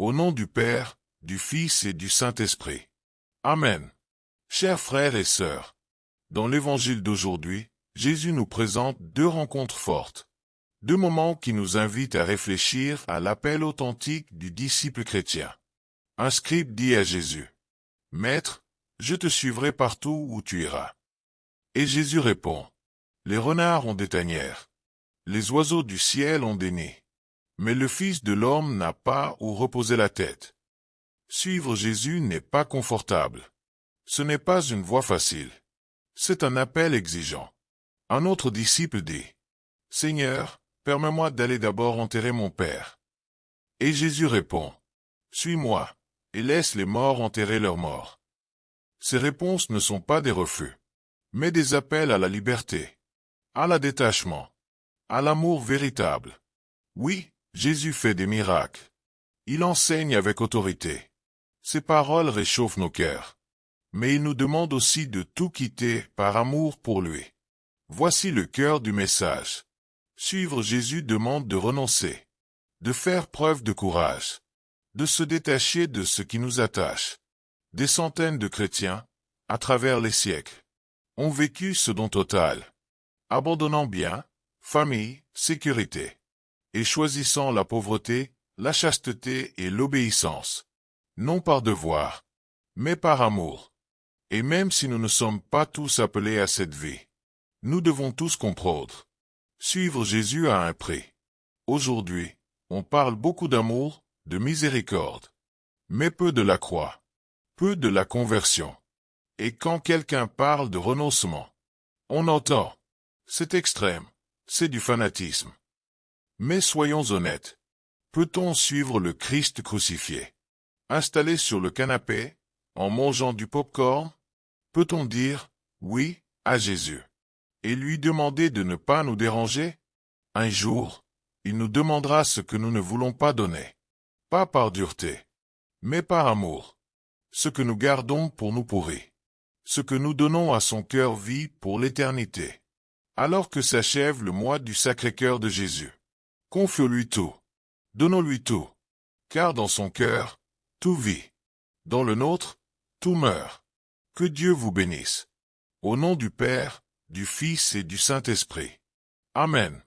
Au nom du Père, du Fils et du Saint-Esprit. Amen. Chers frères et sœurs, dans l'évangile d'aujourd'hui, Jésus nous présente deux rencontres fortes. Deux moments qui nous invitent à réfléchir à l'appel authentique du disciple chrétien. Un scribe dit à Jésus, « Maître, je te suivrai partout où tu iras. » Et Jésus répond, « Les renards ont des tanières, les oiseaux du ciel ont des nids, mais le Fils de l'homme n'a pas où reposer la tête. » Suivre Jésus n'est pas confortable. Ce n'est pas une voie facile. C'est un appel exigeant. Un autre disciple dit, « Seigneur, permets-moi d'aller d'abord enterrer mon père. » Et Jésus répond, « Suis-moi, et laisse les morts enterrer leurs morts. » Ces réponses ne sont pas des refus, mais des appels à la liberté, à la détachement, à l'amour véritable. Oui, Jésus fait des miracles. Il enseigne avec autorité. Ses paroles réchauffent nos cœurs. Mais il nous demande aussi de tout quitter par amour pour lui. Voici le cœur du message. Suivre Jésus demande de renoncer, de faire preuve de courage, de se détacher de ce qui nous attache. Des centaines de chrétiens, à travers les siècles, ont vécu ce don total, abandonnant bien, famille, sécurité, et choisissant la pauvreté, la chasteté et l'obéissance, non par devoir, mais par amour. Et même si nous ne sommes pas tous appelés à cette vie, nous devons tous comprendre. Suivre Jésus a un prix. Aujourd'hui, on parle beaucoup d'amour, de miséricorde, mais peu de la croix, peu de la conversion. Et quand quelqu'un parle de renoncement, on entend, c'est extrême, c'est du fanatisme. Mais soyons honnêtes, peut-on suivre le Christ crucifié, installé sur le canapé, en mangeant du pop-corn? Peut-on dire « oui » à Jésus et lui demander de ne pas nous déranger? Un jour, il nous demandera ce que nous ne voulons pas donner, pas par dureté, mais par amour, ce que nous gardons pour nous pourrir, ce que nous donnons à son cœur vie pour l'éternité, alors que s'achève le mois du Sacré-Cœur de Jésus. Confions-lui tout, donnons-lui tout, car dans son cœur, tout vit, dans le nôtre, tout meurt. Que Dieu vous bénisse. Au nom du Père, du Fils et du Saint-Esprit. Amen.